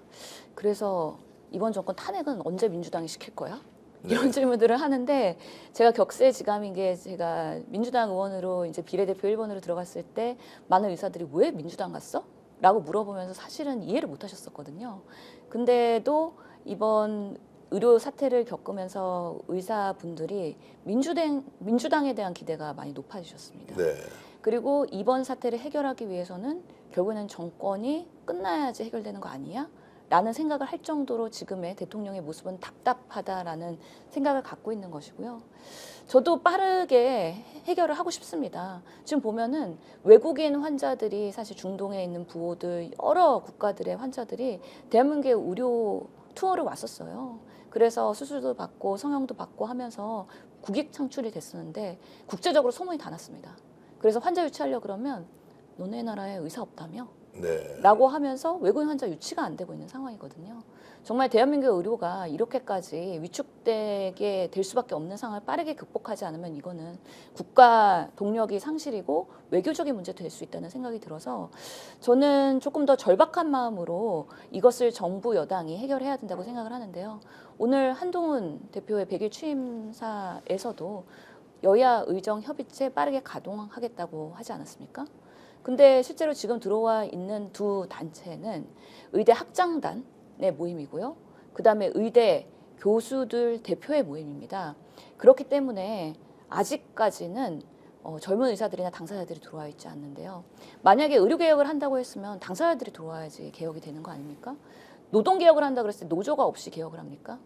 그래서 이번 정권 탄핵은 언제 민주당이 시킬 거야? 이런 질문들을 하는데 제가 격세지감인 게 제가 민주당 의원으로 이제 비례대표 1번으로 들어갔을 때 많은 의사들이 왜 민주당 갔어? 라고 물어보면서 사실은 이해를 못 하셨었거든요. 근데도 이번 의료 사태를 겪으면서 의사분들이 민주당에 대한 기대가 많이 높아지셨습니다. 네. 그리고 이번 사태를 해결하기 위해서는 결국에는 정권이 끝나야지 해결되는 거 아니야? 라는 생각을 할 정도로 지금의 대통령의 모습은 답답하다라는 생각을 갖고 있는 것이고요. 저도 빠르게 해결을 하고 싶습니다. 지금 보면은 외국인 환자들이 사실 중동에 있는 부호들 여러 국가들의 환자들이 대한민국의 의료 투어를 왔었어요. 그래서 수술도 받고 성형도 받고 하면서 국익 창출이 됐었는데 국제적으로 소문이 다 났습니다. 그래서 환자 유치하려고 그러면 너네 나라에 의사 없다며? 네. 라고 하면서 외국인 환자 유치가 안 되고 있는 상황이거든요. 정말 대한민국 의료가 이렇게까지 위축되게 될 수밖에 없는 상황을 빠르게 극복하지 않으면 이거는 국가 동력이 상실이고 외교적인 문제도 될 수 있다는 생각이 들어서 저는 조금 더 절박한 마음으로 이것을 정부 여당이 해결해야 된다고 생각을 하는데요. 오늘 한동훈 대표의 100일 취임사에서도 여야 의정 협의체 빠르게 가동하겠다고 하지 않았습니까? 근데 실제로 지금 들어와 있는 두 단체는 의대 학장단의 모임이고요. 그다음에 의대 교수들 대표의 모임입니다. 그렇기 때문에 아직까지는 젊은 의사들이나 당사자들이 들어와 있지 않는데요. 만약에 의료개혁을 한다고 했으면 당사자들이 들어와야지 개혁이 되는 거 아닙니까? 노동개혁을 한다 그랬을 때 노조가 없이 개혁을 합니까?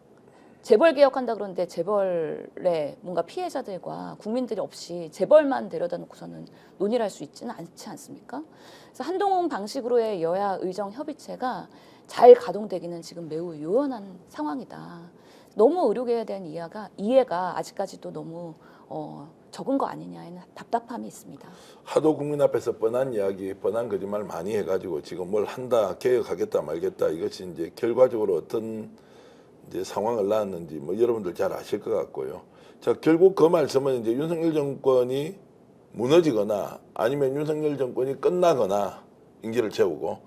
재벌 개혁한다 그러는데 재벌의 뭔가 피해자들과 국민들이 없이 재벌만 데려다 놓고서는 논의를 할 수 있지는 않지 않습니까? 그래서 한동훈 방식으로의 여야 의정 협의체가 잘 가동되기는 지금 매우 요원한 상황이다. 너무 의료계에 대한 이해가 아직까지도 너무 적은 거 아니냐에는 답답함이 있습니다. 하도 국민 앞에서 뻔한 이야기, 뻔한 거짓말 많이 해가지고 지금 뭘 한다, 개혁하겠다 말겠다 이것이 이제 결과적으로 어떤 이제 상황을 낳았는지 뭐 여러분들 잘 아실 것 같고요. 자, 결국 그 말씀은 이제 윤석열 정권이 무너지거나 아니면 윤석열 정권이 끝나거나 임기를 채우고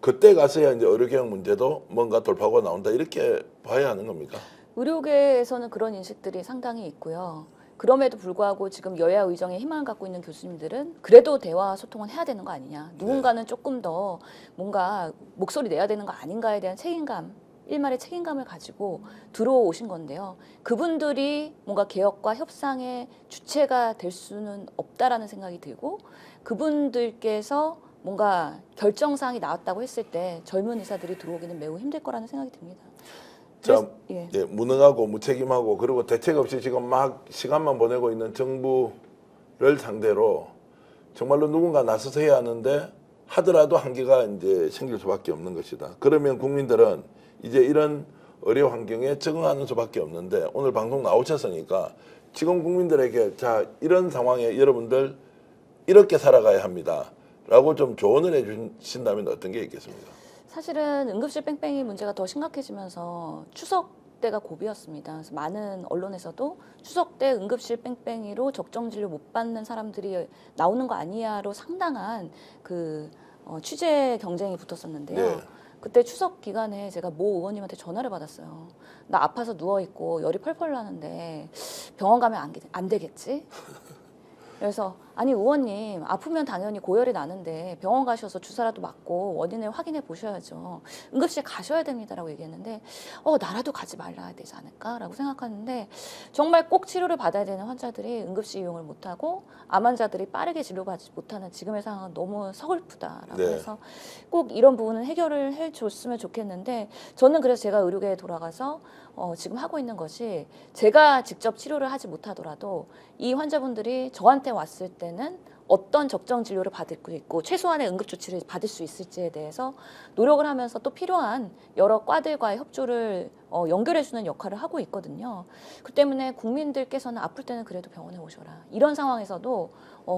그때 가서야 이제 의료개혁 문제도 뭔가 돌파구가 나온다 이렇게 봐야 하는 겁니까? 의료계에서는 그런 인식들이 상당히 있고요. 그럼에도 불구하고 지금 여야 의정에 희망을 갖고 있는 교수님들은 그래도 대화 소통은 해야 되는 거 아니냐. 누군가는 조금 더 뭔가 목소리 내야 되는 거 아닌가에 대한 책임감, 일말의 책임감을 가지고 들어오신 건데요. 그분들이 뭔가 개혁과 협상의 주체가 될 수는 없다라는 생각이 들고 그분들께서 뭔가 결정사항이 나왔다고 했을 때 젊은 의사들이 들어오기는 매우 힘들 거라는 생각이 듭니다. 자, 예. 예, 무능하고 무책임하고 그리고 대책 없이 지금 막 시간만 보내고 있는 정부를 상대로 정말로 누군가 나서서 해야 하는데 하더라도 한계가 이제 생길 수밖에 없는 것이다. 그러면 국민들은 이제 이런 의료 환경에 적응하는 수밖에 없는데 오늘 방송 나오셨으니까 지금 국민들에게 자 이런 상황에 여러분들 이렇게 살아가야 합니다. 라고 좀 조언을 해주신다면 어떤 게 있겠습니까? 사실은 응급실 뺑뺑이 문제가 더 심각해지면서 추석 때가 고비였습니다. 그래서 많은 언론에서도 추석 때 응급실 뺑뺑이로 적정 진료 못 받는 사람들이 나오는 거 아니야로 상당한 그 취재 경쟁이 붙었었는데요. 네. 그때 추석 기간에 제가 모 의원님한테 전화를 받았어요. 나 아파서 누워 있고 열이 펄펄 나는데 병원 가면 안 되겠지? 그래서 아니 의원님 아프면 당연히 고열이 나는데 병원 가셔서 주사라도 맞고 원인을 확인해 보셔야죠. 응급실 가셔야 됩니다라고 얘기했는데 나라도 가지 말아야 되지 않을까라고 생각하는데 정말 꼭 치료를 받아야 되는 환자들이 응급실 이용을 못하고 암 환자들이 빠르게 진료받지 못하는 지금의 상황은 너무 서글프다라고 네. 해서 꼭 이런 부분은 해결을 해줬으면 좋겠는데 저는 그래서 제가 의료계에 돌아가서 지금 하고 있는 것이 제가 직접 치료를 하지 못하더라도 이 환자분들이 저한테 왔을 때는 어떤 적정 진료를 받을 수 있고 최소한의 응급조치를 받을 수 있을지에 대해서 노력을 하면서 또 필요한 여러 과들과의 협조를 연결해주는 역할을 하고 있거든요. 그 때문에 국민들께서는 아플 때는 그래도 병원에 오셔라. 이런 상황에서도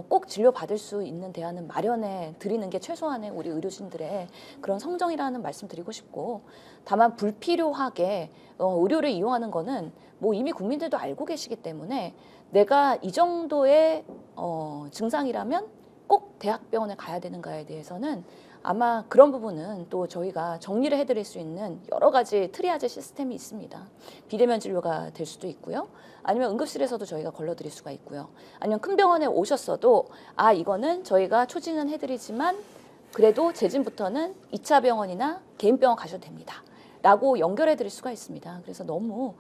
꼭 진료받을 수 있는 대안은 마련해 드리는 게 최소한의 우리 의료진들의 그런 성정이라는 말씀 드리고 싶고 다만 불필요하게 의료를 이용하는 거는 뭐 이미 국민들도 알고 계시기 때문에 내가 이 정도의 증상이라면 꼭 대학병원에 가야 되는가에 대해서는 아마 그런 부분은 또 저희가 정리를 해드릴 수 있는 여러 가지 트리아제 시스템이 있습니다. 비대면 진료가 될 수도 있고요. 아니면 응급실에서도 저희가 걸러드릴 수가 있고요. 아니면 큰 병원에 오셨어도 이거는 저희가 초진은 해드리지만 그래도 재진부터는 2차 병원이나 개인 병원 가셔도 됩니다. 라고 연결해 드릴 수가 있습니다. 그래서 너무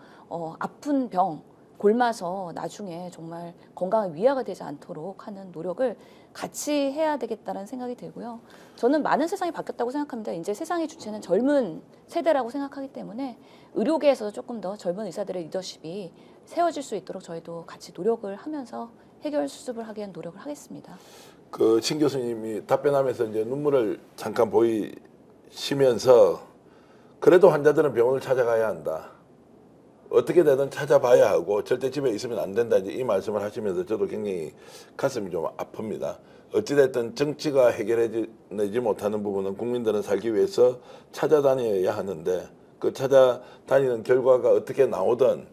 아픈 병 골마서 나중에 정말 건강에 위해가 되지 않도록 하는 노력을 같이 해야 되겠다는 생각이 들고요. 저는 많은 세상이 바뀌었다고 생각합니다. 이제 세상의 주체는 젊은 세대라고 생각하기 때문에 의료계에서도 조금 더 젊은 의사들의 리더십이 세워질 수 있도록 저희도 같이 노력을 하면서 해결 수습을 하기 위한 노력을 하겠습니다. 그 신 교수님이 답변하면서 이제 눈물을 잠깐 보이시면서 그래도 환자들은 병원을 찾아가야 한다. 어떻게 되든 찾아봐야 하고 절대 집에 있으면 안 된다. 이제 이 말씀을 하시면서 저도 굉장히 가슴이 좀 아픕니다. 어찌됐든 정치가 해결해내지 못하는 부분은 국민들은 살기 위해서 찾아다녀야 하는데 그 찾아다니는 결과가 어떻게 나오든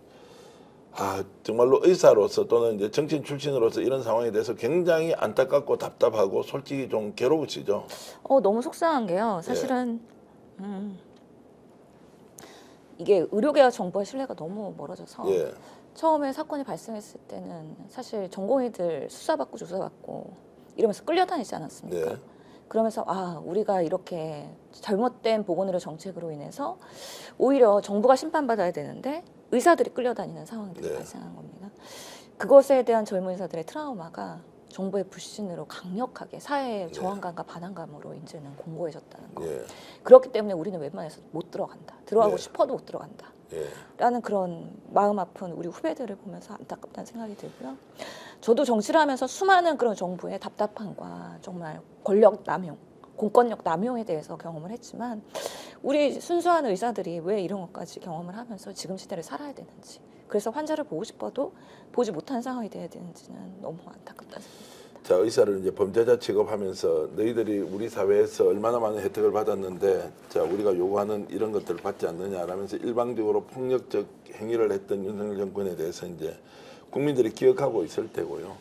정말로 의사로서 또는 이제 정치인 출신으로서 이런 상황에 대해서 굉장히 안타깝고 답답하고 솔직히 좀 괴로우시죠. 너무 속상한 게요. 사실은 이게 의료계와 정부의 신뢰가 너무 멀어져서 예. 처음에 사건이 발생했을 때는 사실 전공의들 수사받고 조사받고 이러면서 끌려다니지 않았습니까? 네. 그러면서 우리가 이렇게 잘못된 보건의료 정책으로 인해서 오히려 정부가 심판받아야 되는데 의사들이 끌려다니는 상황들이 네. 발생한 겁니다. 그것에 대한 젊은 의사들의 트라우마가 정부의 불신으로 강력하게 사회의 저항감과 반항감으로 이제는 공고해졌다는 거. 예. 그렇기 때문에 우리는 웬만해서 못 들어간다. 들어가고 네. 싶어도 못 들어간다. 예. 라는 그런 마음 아픈 우리 후배들을 보면서 안타깝다는 생각이 들고요. 저도 정치를 하면서 수많은 그런 정부의 답답함과 정말 권력 남용, 공권력 남용에 대해서 경험을 했지만 우리 순수한 의사들이 왜 이런 것까지 경험을 하면서 지금 시대를 살아야 되는지, 그래서 환자를 보고 싶어도 보지 못하는 상황이 돼야 되는지는 너무 안타깝다 생각합니다. 자, 의사를 이제 범죄자 취급하면서 너희들이 우리 사회에서 얼마나 많은 혜택을 받았는데 자, 우리가 요구하는 이런 것들을 받지 않느냐라면서 일방적으로 폭력적 행위를 했던 윤석열 정권에 대해서 이제 국민들이 기억하고 있을 테고요.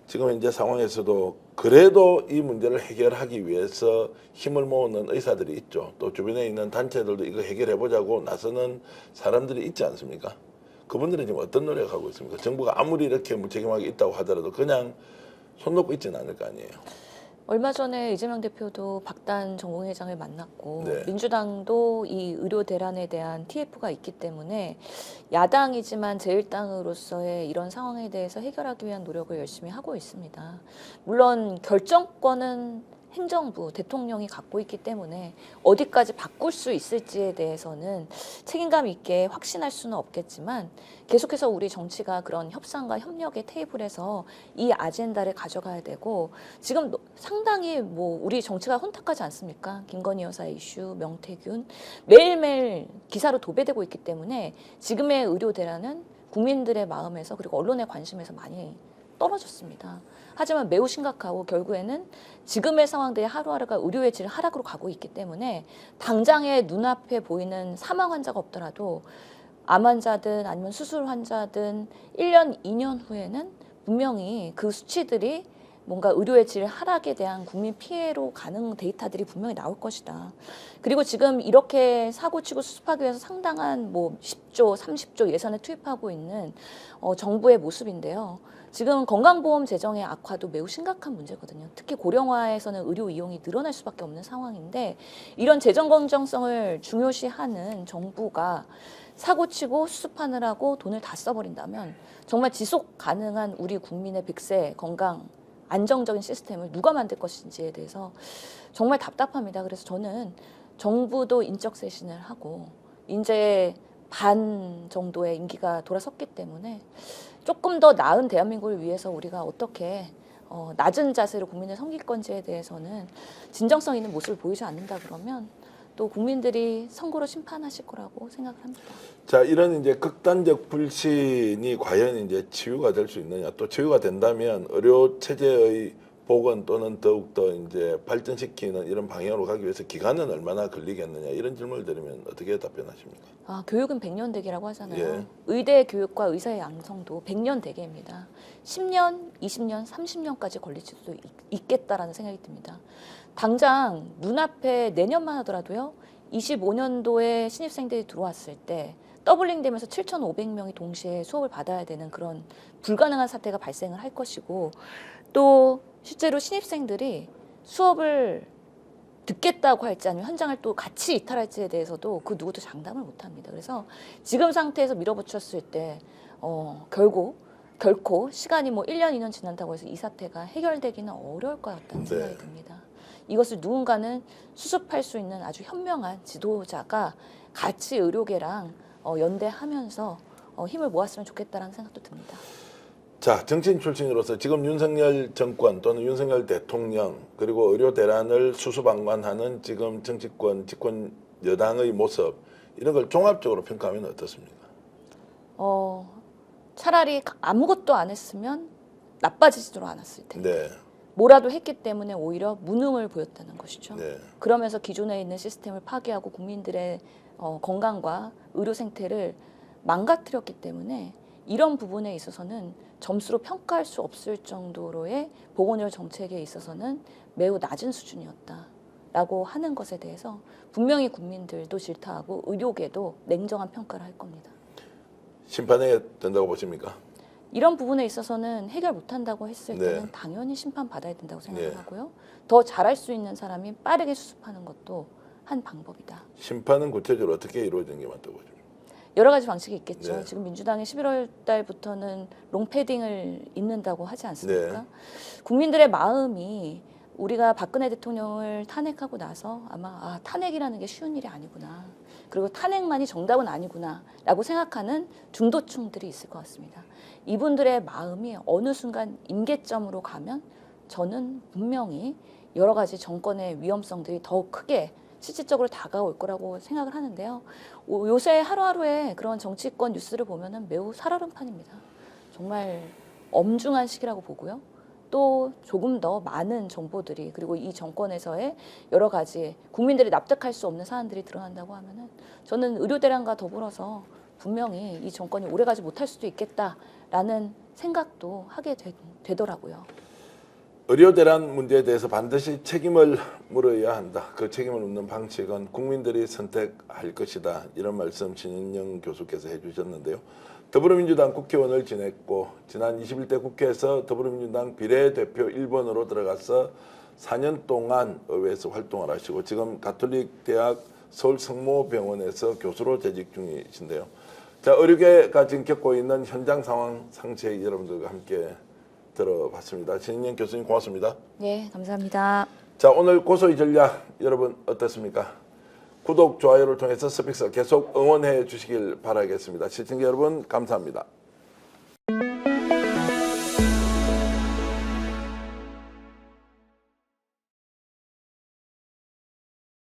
지금 현재 상황에서도 그래도 이 문제를 해결하기 위해서 힘을 모으는 의사들이 있죠. 또 주변에 있는 단체들도 이거 해결해 보자고 나서는 사람들이 있지 않습니까? 그분들은 지금 어떤 노력하고 있습니까? 정부가 아무리 이렇게 무책임하게 있다고 하더라도 그냥 손 놓고 있지는 않을 거 아니에요. 얼마 전에 이재명 대표도 박단 정공회장을 만났고 네. 민주당도 이 의료 대란에 대한 TF가 있기 때문에 야당이지만 제1당으로서의 이런 상황에 대해서 해결하기 위한 노력을 열심히 하고 있습니다. 물론 결정권은 행정부, 대통령이 갖고 있기 때문에 어디까지 바꿀 수 있을지에 대해서는 책임감 있게 확신할 수는 없겠지만 계속해서 우리 정치가 그런 협상과 협력의 테이블에서 이 아젠다를 가져가야 되고 지금 상당히 우리 정치가 혼탁하지 않습니까? 김건희 여사 이슈, 명태균 매일매일 기사로 도배되고 있기 때문에 지금의 의료 대란은 국민들의 마음에서 그리고 언론의 관심에서 많이 떨어졌습니다. 하지만 매우 심각하고 결국에는 지금의 상황들이 하루하루가 의료의 질 하락으로 가고 있기 때문에 당장의 눈앞에 보이는 사망 환자가 없더라도 암 환자든 아니면 수술 환자든 1년, 2년 후에는 분명히 그 수치들이 뭔가 의료의 질 하락에 대한 국민 피해로 가는 데이터들이 분명히 나올 것이다. 그리고 지금 이렇게 사고치고 수습하기 위해서 상당한 10조, 30조 예산을 투입하고 있는 정부의 모습인데요. 지금 건강보험 재정의 악화도 매우 심각한 문제거든요. 특히 고령화에서는 의료 이용이 늘어날 수밖에 없는 상황인데 이런 재정 건전성을 중요시하는 정부가 사고치고 수습하느라고 돈을 다 써버린다면 정말 지속 가능한 우리 국민의 100세 건강 안정적인 시스템을 누가 만들 것인지에 대해서 정말 답답합니다. 그래서 저는 정부도 인적 쇄신을 하고 이제 반 정도의 임기가 돌아섰기 때문에 조금 더 나은 대한민국을 위해서 우리가 어떻게 낮은 자세로 국민을 섬길 건지에 대해서는 진정성 있는 모습을 보이지 않는다 그러면 또 국민들이 선고로 심판하실 거라고 생각을 합니다. 자, 이런 이제 극단적 불신이 과연 이제 치유가 될 수 있느냐, 또 치유가 된다면 의료 체제의 복원 또는 더욱더 이제 발전시키는 이런 방향으로 가기 위해서 기간은 얼마나 걸리겠느냐, 이런 질문을 드리면 어떻게 답변하십니까? 교육은 100년 대계라고 하잖아요. 예. 의대 교육과 의사의 양성도 100년 대계입니다. 10년, 20년, 30년까지 걸릴 수도 있겠다라는 생각이 듭니다. 당장 눈앞에 내년만 하더라도요. 25년도에 신입생들이 들어왔을 때 더블링 되면서 7,500명이 동시에 수업을 받아야 되는 그런 불가능한 사태가 발생을 할 것이고 또 실제로 신입생들이 수업을 듣겠다고 할지 아니면 현장을 또 같이 이탈할지에 대해서도 그 누구도 장담을 못합니다. 그래서 지금 상태에서 밀어붙였을 때 결코 시간이 1년, 2년 지난다고 해서 이 사태가 해결되기는 어려울 것 같다는 생각이 듭니다. 이것을 누군가는 수습할 수 있는 아주 현명한 지도자가 같이 의료계랑 연대하면서 힘을 모았으면 좋겠다는 생각도 듭니다. 자, 정치인 출신으로서 지금 윤석열 정권 또는 윤석열 대통령 그리고 의료 대란을 수수방관하는 지금 정치권 집권 여당의 모습 이런 걸 종합적으로 평가하면 어떻습니까? 차라리 아무것도 안 했으면 나빠지지도 않았을 텐데 네. 뭐라도 했기 때문에 오히려 무능을 보였다는 것이죠. 네. 그러면서 기존에 있는 시스템을 파괴하고 국민들의 건강과 의료 생태를 망가뜨렸기 때문에 이런 부분에 있어서는 점수로 평가할 수 없을 정도로의 보건의료 정책에 있어서는 매우 낮은 수준이었다라고 하는 것에 대해서 분명히 국민들도 질타하고 의료계도 냉정한 평가를 할 겁니다. 심판해야 된다고 보십니까? 이런 부분에 있어서는 해결 못한다고 했을 네. 때는 당연히 심판받아야 된다고 생각을 네. 하고요. 더 잘할 수 있는 사람이 빠르게 수습하는 것도 한 방법이다. 심판은 구체적으로 어떻게 이루어지는 게 맞다고 보십니까? 여러 가지 방식이 있겠죠. 네. 지금 민주당이 11월 달부터는 롱패딩을 입는다고 하지 않습니까? 네. 국민들의 마음이 우리가 박근혜 대통령을 탄핵하고 나서 아마 탄핵이라는 게 쉬운 일이 아니구나. 그리고 탄핵만이 정답은 아니구나라고 생각하는 중도층들이 있을 것 같습니다. 이분들의 마음이 어느 순간 임계점으로 가면 저는 분명히 여러 가지 정권의 위험성들이 더욱 크게 실질적으로 다가올 거라고 생각을 하는데요. 요새 하루하루의 그런 정치권 뉴스를 보면은 매우 살얼음판입니다. 정말 엄중한 시기라고 보고요. 또 조금 더 많은 정보들이 그리고 이 정권에서의 여러 가지 국민들이 납득할 수 없는 사안들이 드러난다고 하면은 저는 의료 대란과 더불어서 분명히 이 정권이 오래가지 못할 수도 있겠다라는 생각도 하게 되더라고요. 의료 대란 문제에 대해서 반드시 책임을 물어야 한다. 그 책임을 묻는 방식은 국민들이 선택할 것이다. 이런 말씀 진인영 교수께서 해주셨는데요. 더불어민주당 국회의원을 지냈고 지난 21대 국회에서 더불어민주당 비례대표 1번으로 들어가서 4년 동안 의회에서 활동을 하시고 지금 가톨릭대학 서울성모병원에서 교수로 재직 중이신데요. 자, 의료계가 지금 겪고 있는 현장 상황 상세히 여러분들과 함께 들어봤습니다. 진인영 교수님 고맙습니다. 네, 감사합니다. 자, 오늘 고소의 전략 여러분 어떻습니까? 구독, 좋아요를 통해서 스픽서 계속 응원해 주시길 바라겠습니다. 시청자 여러분 감사합니다.